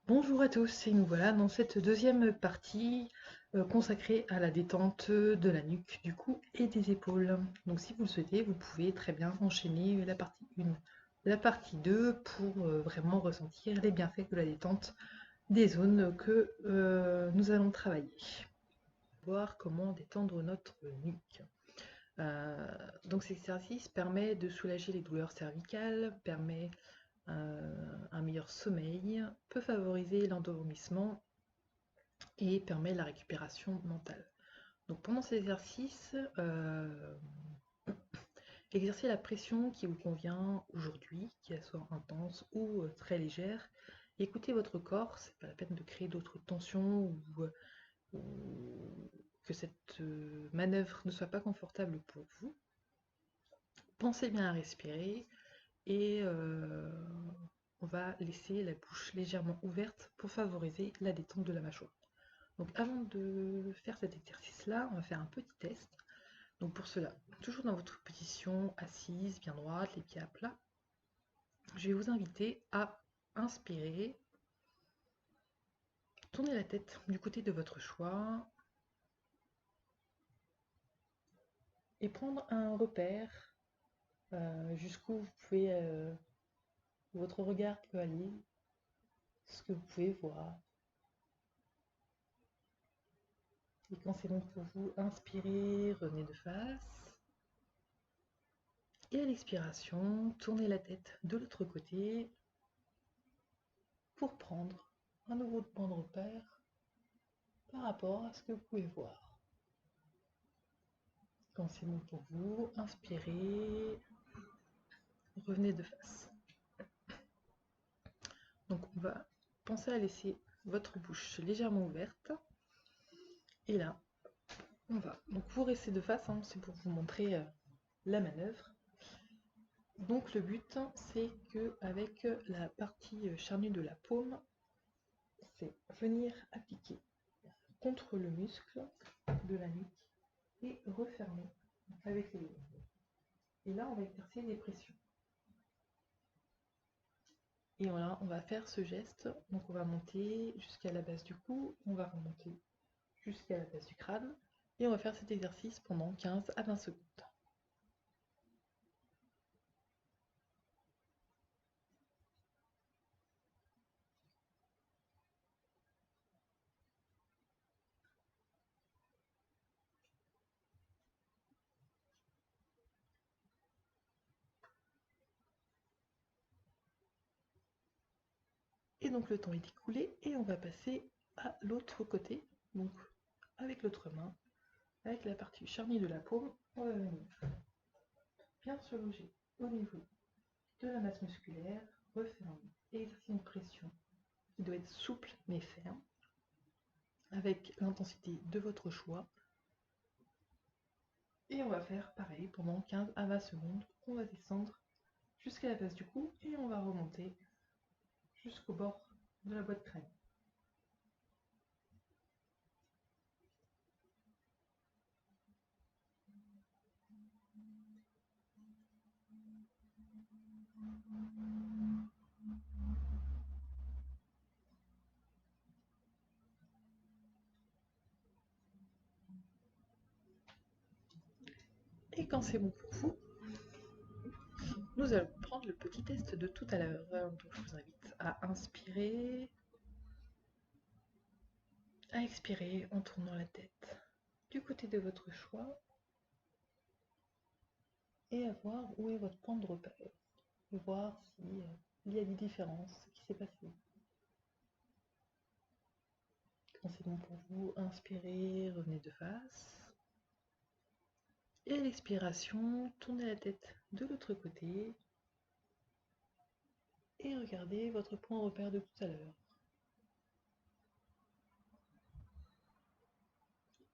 Bonjour à tous et nous voilà dans cette deuxième partie consacrée à la détente de la nuque, du cou et des épaules. Donc si vous le souhaitez, vous pouvez très bien enchaîner la partie 1, la partie 2 pour vraiment ressentir les bienfaits de la détente des zones que nous allons travailler. Voir comment détendre notre nuque. Euh, donc cet exercice permet de soulager les douleurs cervicales, permet un meilleur sommeil, peut favoriser l'endormissement et permet la récupération mentale. Donc pendant cet exercice, exercez la pression qui vous convient aujourd'hui, qu'elle soit intense ou très légère. Écoutez votre corps, c'est pas la peine de créer d'autres tensions ou que cette manœuvre ne soit pas confortable pour vous. Pensez bien à respirer et on va laisser la bouche légèrement ouverte pour favoriser la détente de la mâchoire. Donc avant de faire cet exercice-là, on va faire un petit test. Donc pour cela, toujours dans votre position assise, bien droite, les pieds à plat, je vais vous inviter à inspirer, tourner la tête du côté de votre choix et prendre un repère jusqu'où vous pouvez, votre regard peut aller, ce que vous pouvez voir. Et quand c'est bon pour vous, inspirez, revenez de face. Et à l'expiration, tournez la tête de l'autre côté pour prendre un nouveau point de repère par rapport à ce que vous pouvez voir. Quand c'est bon pour vous, inspirez, revenez de face. Donc on va penser à laisser votre bouche légèrement ouverte. Et là, on va. Donc vous restez de face, hein, c'est pour vous montrer la manœuvre. Donc le but, c'est que avec la partie charnue de la paume, c'est venir appliquer contre le muscle de la nuque et refermer avec les doigts. Et là, on va exercer des pressions. Et voilà, on va faire ce geste. Donc on va monter jusqu'à la base du cou, on va remonter jusqu'à la base du crâne. Et on va faire cet exercice pendant 15 à 20 secondes. Et donc le temps est écoulé et on va passer à l'autre côté. Donc avec l'autre main, avec la partie charnue de la paume, on va venir bien se loger au niveau de la masse musculaire, refermer et exercer une pression qui doit être souple mais ferme, avec l'intensité de votre choix. Et on va faire pareil pendant 15 à 20 secondes. On va descendre jusqu'à la base du cou et on va remonter jusqu'au bord de la boîte crâne. Et quand c'est bon pour vous, nous allons prendre le petit test de tout à l'heure. Donc je vous invite à inspirer, à expirer en tournant la tête du côté de votre choix et à voir où est votre point de repère. Et voir s'il y a des différences, ce qui s'est passé. Quand c'est bon pour vous, inspirez, revenez de face. Et à l'expiration, tournez la tête de l'autre côté et regardez votre point de repère de tout à l'heure.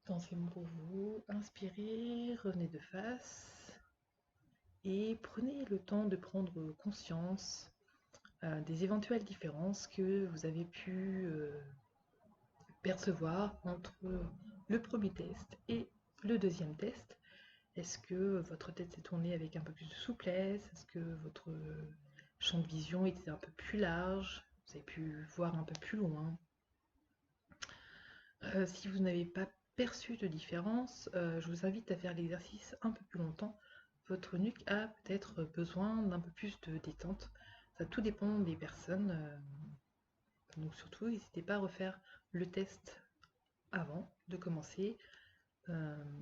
Quand c'est bon pour vous, inspirez, revenez de face et prenez le temps de prendre conscience des éventuelles différences que vous avez pu percevoir entre le premier test et le deuxième test. Est-ce que votre tête s'est tournée avec un peu plus de souplesse? Est-ce que votre champ de vision était un peu plus large? vous avez pu voir un peu plus loin. Si vous n'avez pas perçu de différence, je vous invite à faire l'exercice un peu plus longtemps. Votre nuque a peut-être besoin d'un peu plus de détente. Ça tout dépend des personnes. Donc surtout, n'hésitez pas à refaire le test avant de commencer.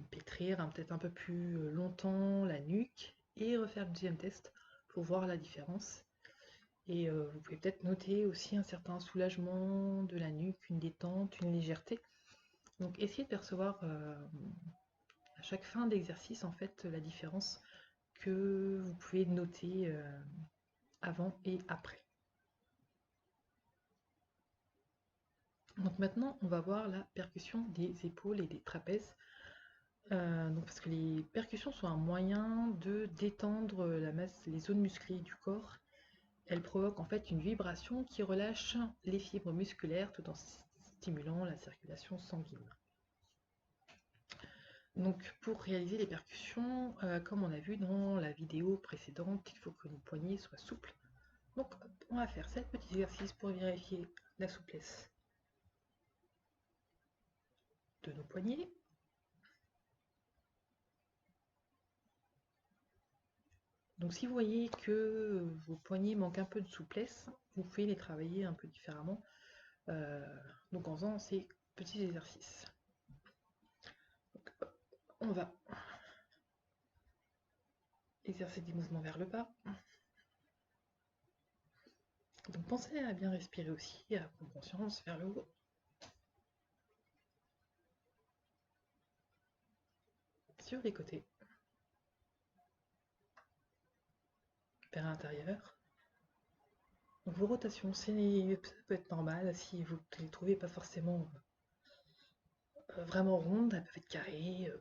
Pétrir peut-être un peu plus longtemps la nuque et refaire le deuxième test pour voir la différence. Et vous pouvez peut-être noter aussi un certain soulagement de la nuque, une détente, une légèreté. Donc essayez de percevoir à chaque fin d'exercice en fait la différence que vous pouvez noter avant et après. Donc maintenant on va voir la percussion des épaules et des trapèzes. Donc parce que les percussions sont un moyen de détendre la masse, les zones musclées du corps. Elles provoquent en fait une vibration qui relâche les fibres musculaires tout en stimulant la circulation sanguine. Donc pour réaliser les percussions, comme on a vu dans la vidéo précédente, il faut que nos poignets soient souples. Donc on va faire 7 petits exercices pour vérifier la souplesse de nos poignets. Donc si vous voyez que vos poignets manquent un peu de souplesse, vous pouvez les travailler un peu différemment. Donc en faisant ces petits exercices. Donc, on va exercer des mouvements vers le bas. Donc pensez à bien respirer aussi, à prendre conscience vers le haut. Sur les côtés. Vers l'intérieur. Donc vos rotations, ça peut être normal si vous ne les trouvez pas forcément vraiment rondes, elles peuvent être carrées,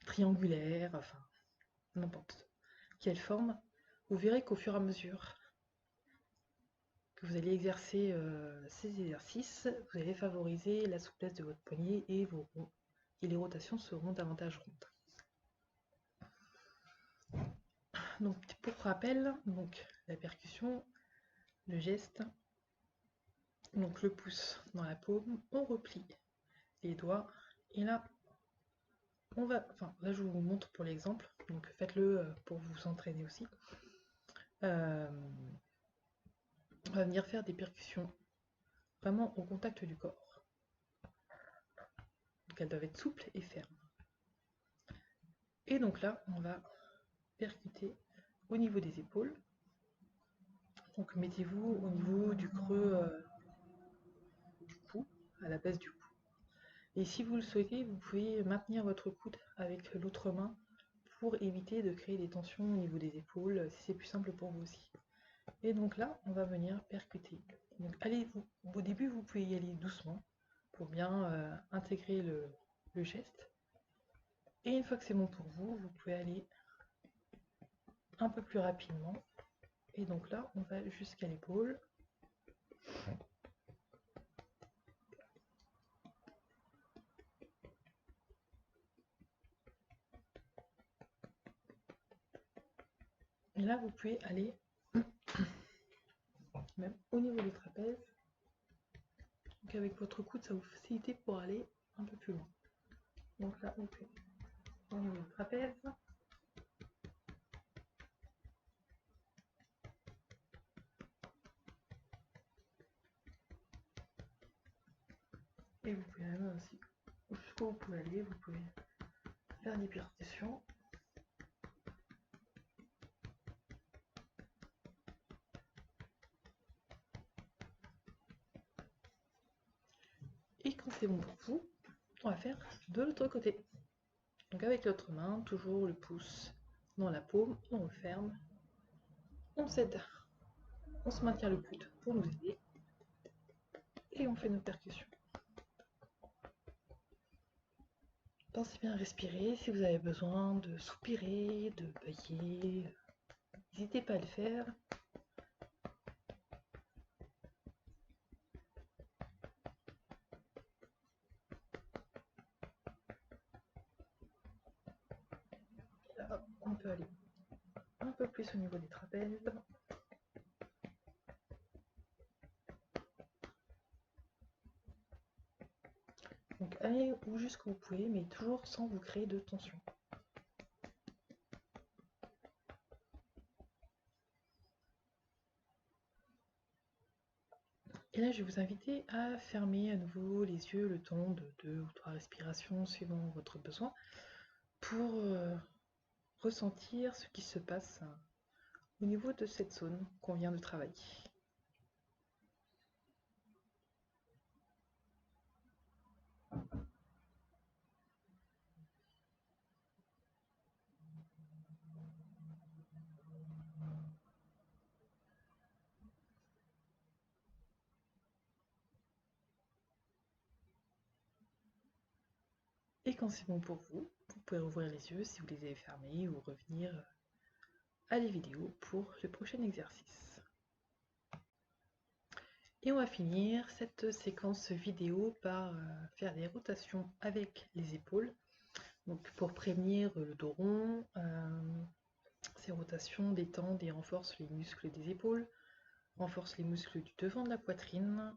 triangulaires, enfin n'importe quelle forme. Vous verrez qu'au fur et à mesure que vous allez exercer ces exercices, vous allez favoriser la souplesse de votre poignet et les rotations seront davantage rondes. Donc pour rappel, donc la percussion, le geste, donc le pouce dans la paume, on replie les doigts et là on va, enfin là je vous montre pour l'exemple, donc faites-le pour vous entraîner aussi. On va venir faire des percussions vraiment au contact du corps. Donc elles doivent être souples et fermes. Et donc là on va percuter au niveau des épaules. Donc mettez-vous au niveau du creux du cou, à la base du cou. Et si vous le souhaitez, vous pouvez maintenir votre coude avec l'autre main pour éviter de créer des tensions au niveau des épaules, si c'est plus simple pour vous aussi. Et donc là, on va venir percuter. Donc au début, vous pouvez y aller doucement pour bien intégrer le geste. Et une fois que c'est bon pour vous, vous pouvez aller un peu plus rapidement. Et donc là, on va jusqu'à l'épaule. Et là, vous pouvez aller même au niveau des trapèzes. Donc avec votre coude, ça vous facilite pour aller un peu plus loin. Donc là, on fait au niveau du trapèze. Et vous pouvez même aussi, jusqu'où vous pouvez aller, vous pouvez faire des percussions. Et quand c'est bon pour vous, on va faire de l'autre côté. Donc avec l'autre main, toujours le pouce dans la paume, on le ferme, on s'aide, on se maintient le coude pour nous aider, et on fait nos percussions. Pensez bien à respirer, si vous avez besoin de soupirer, de bailler, n'hésitez pas à le faire. Là, on peut aller un peu plus au niveau des trapèzes. allez où jusqu'où vous pouvez, mais toujours sans vous créer de tension. Et là, je vais vous inviter à fermer à nouveau les yeux le temps de 2 ou 3 respirations suivant votre besoin pour ressentir ce qui se passe au niveau de cette zone qu'on vient de travailler. Et quand c'est bon pour vous, vous pouvez rouvrir les yeux si vous les avez fermés ou revenir à les vidéos pour le prochain exercice. Et on va finir cette séquence vidéo par faire des rotations avec les épaules. Donc pour prévenir le dos rond, ces rotations détendent et renforcent les muscles des épaules, renforcent les muscles du devant de la poitrine,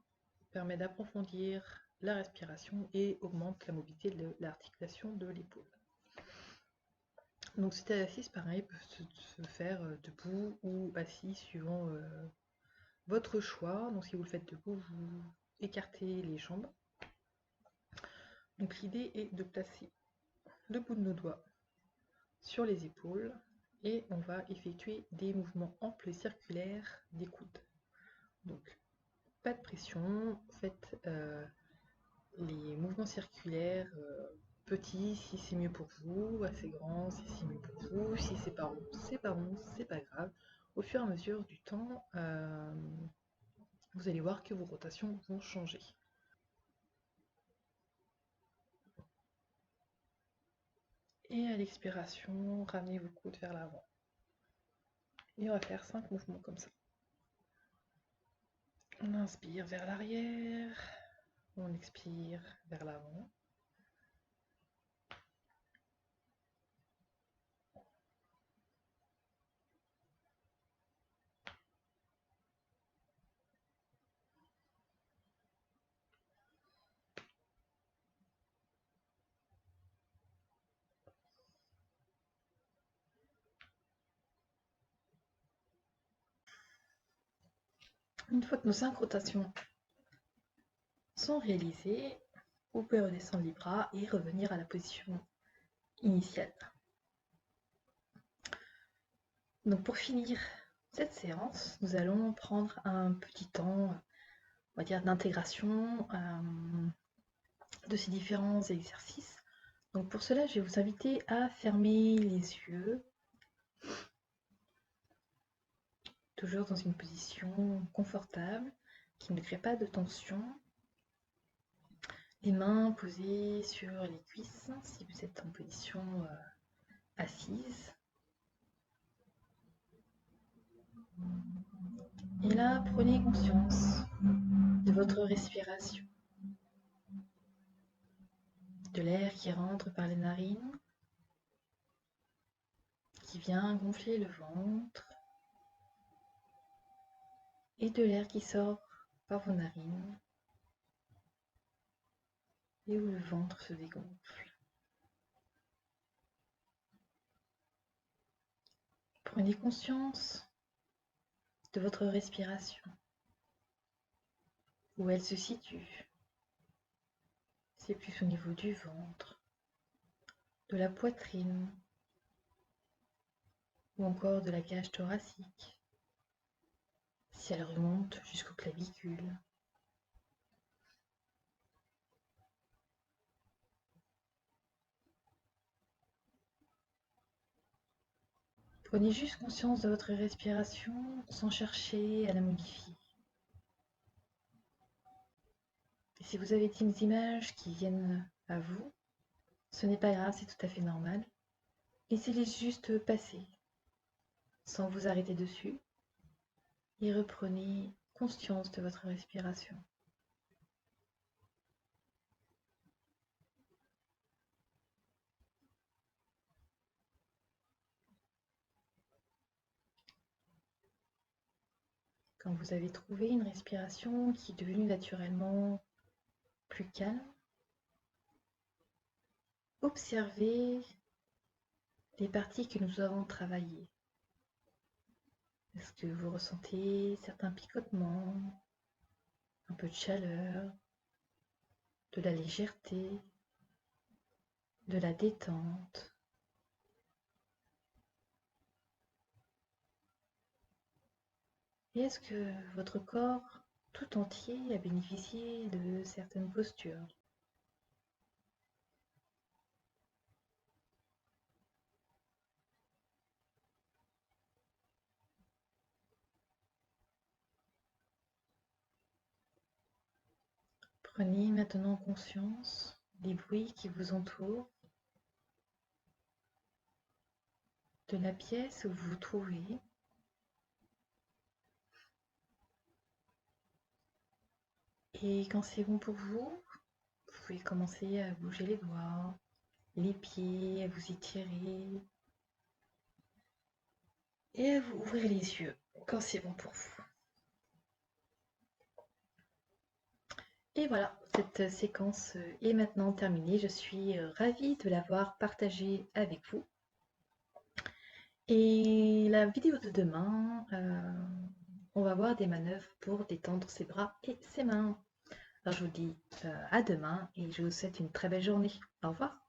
permet d'approfondir la respiration et augmente la mobilité de l'articulation de l'épaule. Donc cet exercice, pareil, peut se faire debout ou assis suivant votre choix. Donc si vous le faites debout, vous écartez les jambes. Donc l'idée est de placer le bout de nos doigts sur les épaules et on va effectuer des mouvements amples et circulaires des coudes. Donc pas de pression, faites les mouvements circulaires petits si c'est mieux pour vous, assez grands si c'est mieux pour vous, si c'est pas rond, c'est pas rond, c'est pas grave. Au fur et à mesure du temps, vous allez voir que vos rotations vont changer. Et à l'expiration, ramenez vos coudes vers l'avant. Et on va faire 5 mouvements comme ça. On inspire vers l'arrière, on expire vers l'avant. Une fois que nos 5 rotations sont réalisées, vous pouvez redescendre les bras et revenir à la position initiale. Donc pour finir cette séance, nous allons prendre un petit temps, on va dire, d'intégration de ces différents exercices. Donc pour cela, je vais vous inviter à fermer les yeux, toujours dans une position confortable, qui ne crée pas de tension. Les mains posées sur les cuisses, si vous êtes en position assise. Et là, prenez conscience de votre respiration, de l'air qui rentre par les narines, qui vient gonfler le ventre, et de l'air qui sort par vos narines, et où le ventre se dégonfle. Prenez conscience de votre respiration, où elle se situe. C'est plus au niveau du ventre, de la poitrine, ou encore de la cage thoracique, si elle remonte jusqu'aux clavicules. Prenez juste conscience de votre respiration sans chercher à la modifier. Et si vous avez des images qui viennent à vous, ce n'est pas grave, c'est tout à fait normal. Laissez-les juste passer, sans vous arrêter dessus, et reprenez conscience de votre respiration. Quand vous avez trouvé une respiration qui est devenue naturellement plus calme, observer les parties que nous avons travaillées. Est-ce que vous ressentez certains picotements, un peu de chaleur, de la légèreté, de la détente? Et est-ce que votre corps tout entier a bénéficié de certaines postures? Prenez maintenant conscience des bruits qui vous entourent, de la pièce où vous vous trouvez. Et quand c'est bon pour vous, vous pouvez commencer à bouger les doigts, les pieds, à vous étirer et à vous ouvrir les yeux quand c'est bon pour vous. Et voilà, cette séquence est maintenant terminée. Je suis ravie de l'avoir partagée avec vous. Et la vidéo de demain, on va voir des manœuvres pour détendre ses bras et ses mains. Alors je vous dis à demain et je vous souhaite une très belle journée. Au revoir.